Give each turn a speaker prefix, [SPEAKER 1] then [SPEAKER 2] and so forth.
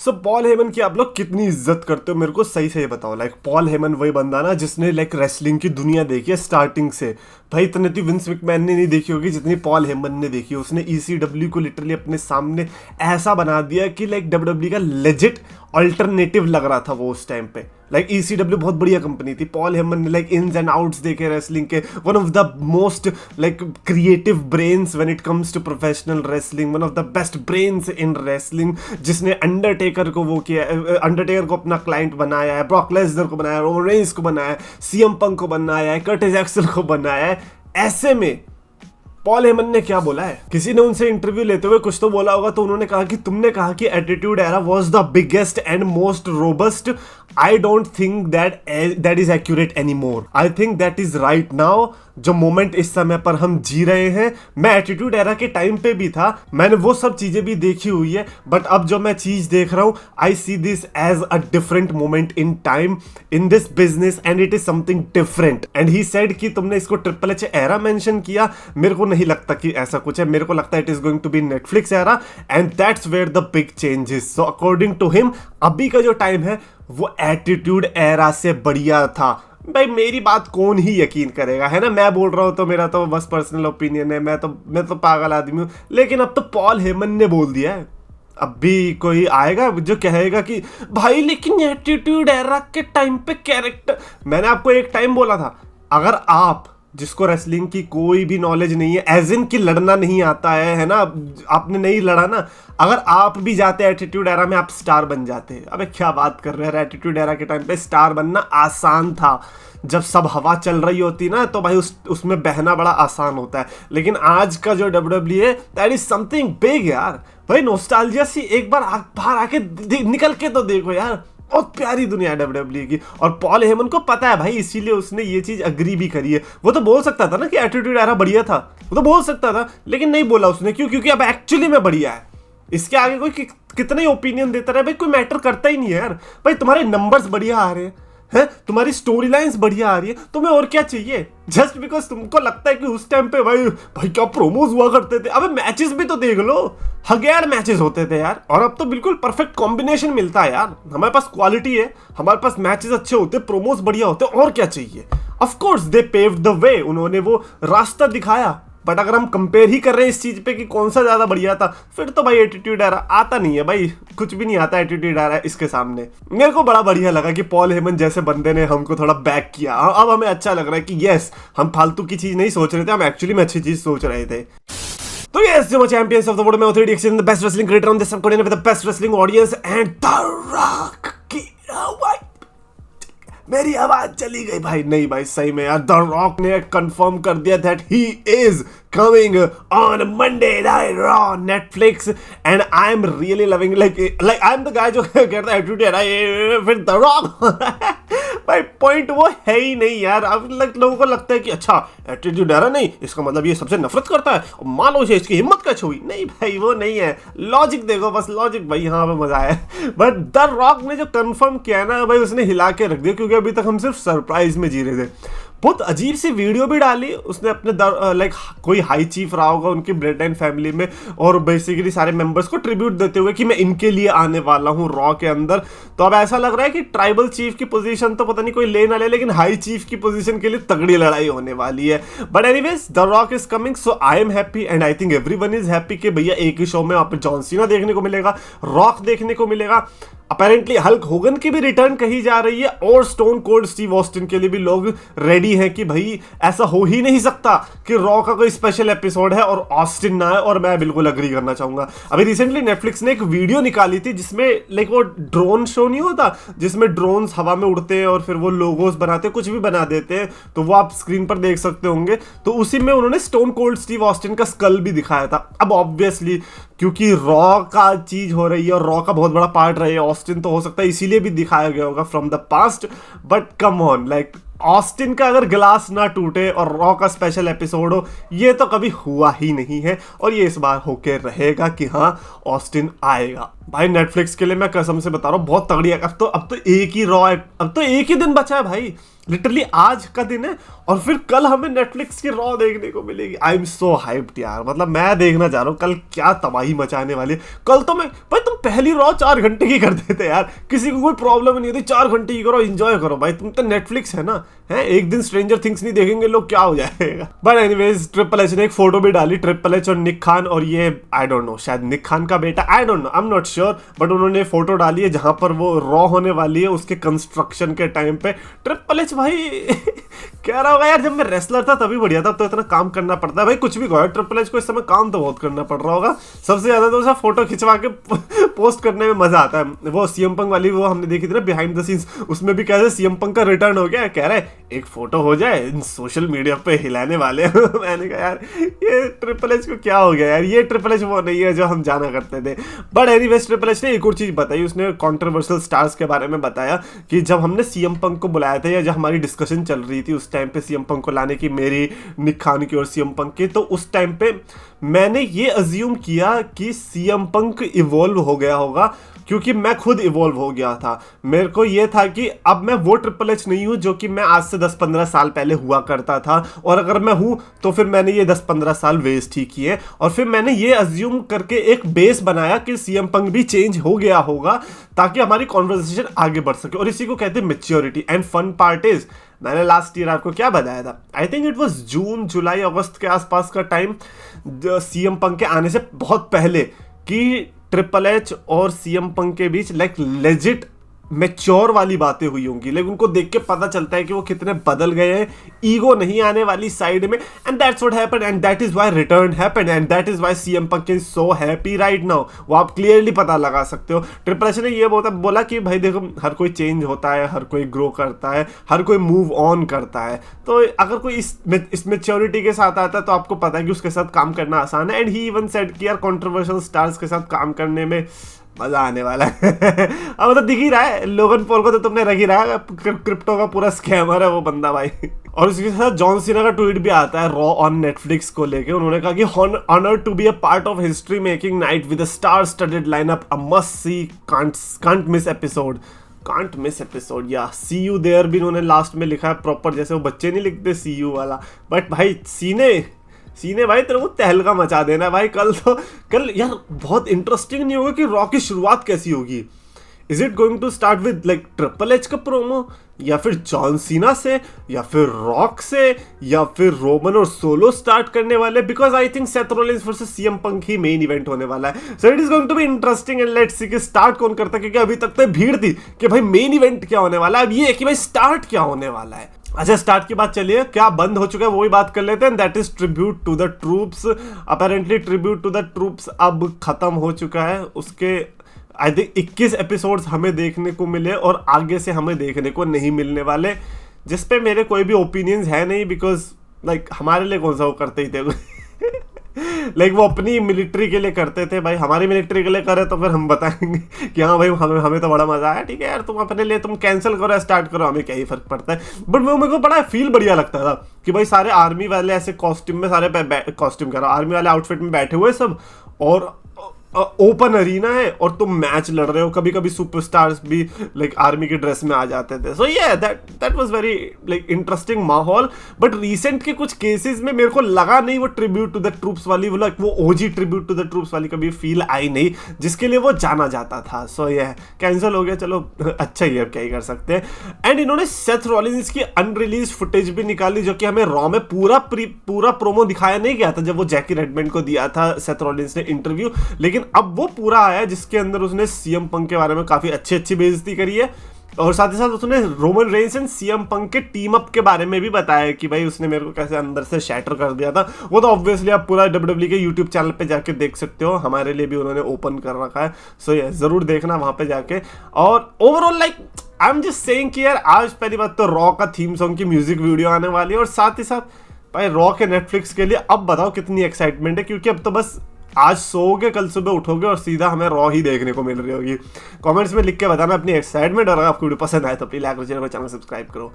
[SPEAKER 1] सो Paul Heyman की आप लोग कितनी इज्जत करते हो मेरे को सही से ये बताओ। लाइक पॉल हेमन वही बंदा ना जिसने लाइक रेसलिंग की दुनिया देखी है स्टार्टिंग से। भाई इतने तो विंस मैकमैन ने नहीं देखी होगी जितनी पॉल हेमन ने देखी है। उसने ECW को लिटरली अपने सामने ऐसा बना दिया कि लाइक WWE का लेजिट अल्टरनेटिव लग रहा था वो उस टाइम पे। लाइक ECW बहुत बढ़िया कंपनी थी। पॉल हेमन ने लाइक इन्स एंड आउट्स देखे रेसलिंग के। One of the most like creative brains when it comes to professional wrestling, one of the best brains in wrestling, जिसने Undertaker को वो किया, अंडरटेकर को अपना क्लाइंट बनाया है, ब्रॉक लेसनर को बनाया है, रोमन रेंस को बनाया है, CM पंक को बनाया है, कर्टिस एक्सेल को बनाया है। ऐसे में पॉल हेमन ने क्या बोला है, किसी ने उनसे इंटरव्यू लेते हुए कुछ तो बोला होगा, तो उन्होंने कहा कि तुमने कहा कि attitude era was the biggest and most robust. I don't think that is accurate any more. I think that is right now. जो मोमेंट इस समय पर हम जी रहे हैं, मैं एटीट्यूड एरा के टाइम पे भी था, मैंने वो सब चीजें भी देखी हुई है, बट अब जो मैं चीज देख रहा हूं, I see this as a different moment in time in this business and it is something different. And he said कि तुमने इसको ट्रिपल एच एरा मेंशन किया, मेरे को नहीं लगता कि ऐसा कुछ है। मेरे को लगता है it is going to be Netflix era and that's where the big changes. So according to him अभी का जो टाइम है वो एटीट्यूड एरा से बढ़िया था। भाई मेरी बात कौन ही यकीन करेगा, है ना। मैं बोल रहा हूँ तो मेरा तो बस पर्सनल ओपिनियन है, मैं तो पागल आदमी हूँ, लेकिन अब तो पॉल हेमन ने बोल दिया है। अब भी कोई आएगा जो कहेगा कि भाई लेकिन एटीट्यूड एरा के टाइम पे कैरेक्टर। मैंने आपको एक टाइम बोला था, अगर आप जिसको रेसलिंग की कोई भी नॉलेज नहीं है, एज इन की लड़ना नहीं आता है ना, आपने नहीं लड़ा ना, अगर आप भी जाते एटीट्यूड एरा में आप स्टार बन जाते। अबे क्या बात कर रहे हैं, एटीट्यूड एरा के टाइम पे स्टार बनना आसान था। जब सब हवा चल रही होती ना तो भाई उसमें बहना बड़ा आसान होता है। लेकिन आज का जो WWE है दैट इज समथिंग बिग यार। भाई नॉस्टैल्जिया सी एक बार बाहर आके निकल के तो देखो यार, बहुत प्यारी दुनिया है WWE की। और पॉल हेमन को पता है भाई, इसीलिए उसने ये चीज अग्री भी करी है। वो तो बोल सकता था ना कि एटीट्यूड एरा बढ़िया था, वो तो बोल सकता था, लेकिन नहीं बोला उसने। क्यों? क्योंकि अब एक्चुअली में बढ़िया है। इसके आगे कोई कितने ओपिनियन देता रहे भाई, कोई मैटर करता ही नहीं है यार। भाई तुम्हारे नंबर्स बढ़िया आ रहे हैं, तुम्हारी स्टोरी लाइन्स बढ़िया आ रही है, तुम्हें और क्या चाहिए? जस्ट बिकॉज तुमको लगता है कि उस टाइम पे भाई क्या प्रोमोज हुआ करते थे। अबे मैचेस भी तो देख लो, हगैर मैचेस होते थे यार। और अब तो बिल्कुल परफेक्ट कॉम्बिनेशन मिलता है यार। हमारे पास क्वालिटी है, हमारे पास मैचेस अच्छे होते, प्रोमोज बढ़िया होते, और क्या चाहिए? Of course they paved the way, उन्होंने वो रास्ता दिखाया। बट अगर हम कंपेयर ही कर रहे हैं इस चीज पे कि कौन सा ज्यादा बढ़िया था, फिर तो भाई एटीट्यूड एरा आता नहीं है भाई, कुछ भी नहीं आता एटीट्यूड एरा इसके सामने। मेरे को बड़ा बढ़िया लगा कि पॉल हेमन जैसे बंदे ने हमको थोड़ा बैक किया। अब हमें अच्छा लग रहा है कि यस, हम फालतू की चीज नहीं सोच रहे थे, हम एक्चुअली में अच्छी चीज सोच रहे थे। तो यस, जो चैंपियंस ऑफ द वर्ल्ड में authority exchange the best wrestling creator on this subordinate with the best wrestling audience and the Rock की आवाज। मेरी आवाज चली गई भाई। नहीं भाई सही में यार, द रॉक ने कंफर्म कर दिया that he is coming on Monday Night Raw Netflix and I'm really loving like I'm the guy जो कहता है एटीट्यूड है फिर द रॉक। भाई पॉइंट वो है ही नहीं यार। अब लोगों को लगता है कि अच्छा एटीट्यूड है नहीं, इसका मतलब ये सबसे नफरत करता है, मान लो इसकी हिम्मत कैसे हुई। नहीं भाई वो नहीं है, लॉजिक देखो बस, लॉजिक भाई यहाँ पे मजा है। बट द रॉक ने जो कंफर्म किया ना भाई, उसने हिला के रख दिया, क्योंकि अभी तक हम सिर्फ सरप्राइज में जी रहे थे। बहुत अजीब सी वीडियो भी डाली उसने अपने लाइक कोई हाई चीफ रहा होगा उनकी ब्रेड एंड फैमिली में, और बेसिकली सारे मेंबर्स को ट्रिब्यूट देते हुए कि मैं इनके लिए आने वाला हूँ रॉ के अंदर। तो अब ऐसा लग रहा है कि ट्राइबल चीफ की पोजीशन तो पता नहीं कोई ले ना ले, लेकिन हाई चीफ की पोजीशन के लिए तगड़ी लड़ाई होने वाली है। But anyways the rock is coming, so I am happy and I think everyone is happy कि भैया एक ही शो में आप जॉन सीना देखने को मिलेगा, रॉक देखने को मिलेगा, अपेरेंटली हल्क होगन की भी रिटर्न कही जा रही है, और स्टोन कोल्ड स्टीव ऑस्टिन के लिए भी लोग रेडी हैं कि भाई ऐसा हो ही नहीं सकता कि रॉ का कोई स्पेशल एपिसोड है और ऑस्टिन ना है। और मैं बिल्कुल अग्री करना चाहूंगा। अभी रिसेंटली नेटफ्लिक्स ने एक वीडियो निकाली थी जिसमें लाइक वो ड्रोन शो नहीं होता जिसमें ड्रोन्स हवा में उड़ते हैं और फिर वो लोगोस बनाते, कुछ भी बना देते हैं, तो वो आप स्क्रीन पर देख सकते होंगे। तो उसी में उन्होंने स्टोन कोल्ड स्टीव ऑस्टिन का स्कल भी दिखाया था। अब ऑब्वियसली क्योंकि रॉ का चीज हो रही है और रॉ का बहुत बड़ा पार्ट रही है ऑस्टिन, तो हो सकता है इसीलिए भी दिखाया गया होगा from the past. But come on, like Austin का अगर ग्लास ना टूटे और रॉ का स्पेशल एपिसोड हो, ये तो कभी हुआ ही नहीं है, और ये इस बार होके रहेगा कि हाँ ऑस्टिन आएगा। भाई नेटफ्लिक्स के लिए मैं कसम से बता रहा हूँ बहुत तगड़ी है। अब तो एक ही रॉ है, अब तो एक ही दिन बचा है भाई। लिटरली आज का दिन है और फिर कल हमें नेटफ्लिक्स की रॉ देखने को मिलेगी। आई एम सो हाइप्ड यार, मतलब मैं देखना चाह रहा हूँ कल क्या तबाही मचाने वाली है। कल तो मैं भाई, तुम पहली रॉ 4 घंटे की कर देते यार, किसी को कोई प्रॉब्लम नहीं होती, 4 घंटे की करो, एंजॉय करो भाई, तुम तो नेटफ्लिक्स है ना, है एक दिन स्ट्रेंजर थिंग्स नहीं देखेंगे लोग क्या हो जाएगा। बट एनीवेज ट्रिपल एच ने एक फोटो भी डाली, ट्रिपल एच और निक खान, और ये आई डोंट नो शायद निक खान का बेटा, I don't know, I am not sure, but उन्होंने फोटो डाली है जहां पर वो रॉ होने वाली है उसके कंस्ट्रक्शन के टाइम पे। ट्रिपल एच भाई कह रहा होगा यार जब मैं रेसलर था तभी बढ़िया था, तो इतना काम करना पड़ता है भाई, कुछ भी कहो ट्रिपल एच को इस समय काम तो बहुत करना पड़ रहा होगा। सबसे ज्यादा तो उसे फोटो खिंचवा के पोस्ट करने में मजा आता है। वो सीएम पंक वाली वो हमने देखी थी ना बिहाइंड द सीन्स, उसमें भी कह रहे सीएम पंक का रिटर्न हो गया, कह रहा है एक फोटो हो जाए सोशल मीडिया पे हिलाने वाले मैंने कहा यार ये ट्रिपल एच को क्या हो गया यार, ये ट्रिपल एच वो नहीं है जो हम जाना करते थे। बट एनीवेज ट्रिपल एच ने एक और चीज बताई, उसने कंट्रोवर्शियल स्टार्स के बारे में बताया कि जब हमने सीएम पंक को बुलाया था या जब हमारी डिस्कशन चल रही थी उस टाइम पे सीएम पंक को लाने की, मेरी निक खान की और सीएम पंक की, तो उस टाइम पे मैंने ये अज्यूम किया कि सीएम पंक इवॉल्व हो गया होगा क्योंकि मैं खुद इवॉल्व हो गया था। मेरे को ये था कि अब मैं वो ट्रिपल एच नहीं हूं जो कि मैं आज से 10-15 साल पहले हुआ करता था, और अगर मैं हूं तो फिर मैंने ये 10-15 साल वेस्ट ही किए, और फिर मैंने ये अज्यूम करके एक बेस बनाया कि सीएम पंक भी चेंज हो गया होगा ताकि हमारी कॉन्वर्सेशन आगे बढ़ सके, और इसी को कहते हैं maturity. And fun part is मैंने लास्ट ईयर आपको क्या बताया था, I think it was June July August के आसपास का टाइम, सीएम पंक के आने से बहुत पहले, कि ट्रिपल एच और सीएम पंक के बीच लाइक लेजिट मैच्योर वाली बातें हुई होंगी, लेकिन उनको देख के पता चलता है कि वो कितने बदल गए हैं, ईगो नहीं आने वाली साइड में, and that's what happened and that is why return happened and that is why CM Punk is so happy right now. वो आप क्लियरली पता लगा सकते हो। ट्रिपल एच ने ये बोला कि भाई देखो हर कोई चेंज होता है, हर कोई ग्रो करता है, हर कोई मूव ऑन करता है, तो अगर कोई इस मैच्योरिटी के साथ आता है तो आपको पता है कि उसके साथ काम करना आसान है। एंड ही इवन सेड कि यार कंट्रोवर्शियल स्टार्स के साथ काम करने में मजा आने वाला है अब तो दिख ही रहा है, लोगन पॉल को तो तुमने रख ही रहा है, क्रिप्टो का पूरा स्कैमर है वो बंदा भाई। और उसके साथ जॉन सीना का ट्वीट भी आता है रॉ ऑन नेटफ्लिक्स को लेके, उन्होंने कहा कि honoured to be a part of history making night with a star studded lineup, a must see, can't miss episode, can't miss episode, या सी यू देयर भी उन्होंने लास्ट में लिखा है प्रॉपर, जैसे वो बच्चे नहीं लिखते सी यू वाला। बट भाई सीने भाई तेरे को तहलका मचा देना भाई, कल यार बहुत इंटरेस्टिंग नहीं होगा कि रॉ की शुरुआत कैसी होगी। Is it going to start with like triple H का प्रोमो, या फिर जॉन सीना से, या फिर रॉक से, या फिर रोमन और सोलो स्टार्ट करने वाले, because I think Seth Rollins versus CM Punk ही मेन इवेंट होने वाला है। So it is going to be interesting and let's see कि स्टार्ट कौन करता है, क्योंकि अभी तक तो भीड़ थी कि भाई मेन इवेंट क्या होने वाला है, अब ये है कि भाई स्टार्ट क्या होने वाला है। अच्छा स्टार्ट की बात चलिए, क्या बंद हो चुका है वो ही बात कर लेते हैं, that is tribute to the troops. Apparently tribute to the troops अब खत्म हो चुका है, उसके आई थिंक 21 एपिसोड्स हमें देखने को मिले और आगे से हमें देखने को नहीं मिलने वाले, जिसपे मेरे कोई भी ओपिनियंस है नहीं, बिकॉज लाइक हमारे लिए कौन सा वो करते ही थे लाइक वो अपनी मिलिट्री के लिए करते थे, भाई हमारी मिलिट्री के लिए करे तो फिर हम बताएंगे कि हाँ भाई हमें तो बड़ा मजा आया, ठीक है यार तुम अपने लिए तुम कैंसिल करो स्टार्ट करो, हमें क्या ही फर्क पड़ता है। बट वो मेरे को बड़ा फील बढ़िया लगता था कि भाई सारे आर्मी वाले ऐसे कॉस्ट्यूम में, सारे कॉस्ट्यूम कर रहा आर्मी वाले आउटफिट में बैठे हुए सब, और ओपन अरीना है और तुम मैच लड़ रहे हो, कभी कभी सुपरस्टार्स भी लाइक आर्मी की ड्रेस में आ जाते थे। सो ये that was very like interesting माहौल। बट रिसेंट के कुछ केसेस में मेरे को लगा नहीं वो ट्रिब्यूट टू द ट्रूप्स वाली, वो ओजी ट्रिब्यूट टू द ट्रूप्स वाली कभी फील आई नहीं जिसके लिए वो जाना जाता था। सो ये कैंसिल हो गया, चलो अच्छा ही है, अब क्या ही कर सकते हैं। एंड इन्होंने सेथ रॉलिंस की अनरिलीज फुटेज भी निकाली जो कि हमें रॉ में पूरा प्रोमो दिखाया नहीं गया था जब वो जैकी रेडमैन को दिया था सेथ रॉलिंस ने इंटरव्यू, लेकिन अब वो पूरा आया जिसके अंदर उसने सीएम पंक के बारे में काफी अच्छी बेइज्जती करी है, और साथ ही साथ उसने Roman Reigns and CM Punk के टीम अप के बारे में भी बताया कि भाई उसने मेरे को कैसे अंदर से शैटर कर दिया था। वो तो ऑब्वियसली आप पूरा WWE के यूट्यूब चैनल पे जाके देख सकते हो, हमारे लिए भी उन्होंने ओपन कर रखा है। सो ये जरूर देखना वहां पे जाके। और overall like I am just saying कि यार आज पहली बात तो रॉ का थीम सॉन्ग की म्यूजिक वीडियो आने वाली है, और साथ ही साथ भाई रॉ के नेटफ्लिक्स के लिए अब बताओ कितनी एक्साइटमेंट है, क्योंकि अब तो बस आज सोओगे कल सुबह उठोगे और सीधा हमें रॉ ही देखने को मिल रही होगी। कमेंट्स में लिख के बताना अपनी एक्साइटमेंट, और अगर आपको वीडियो पसंद आए तो प्लीज लाइक और चैनल सब्सक्राइब करो।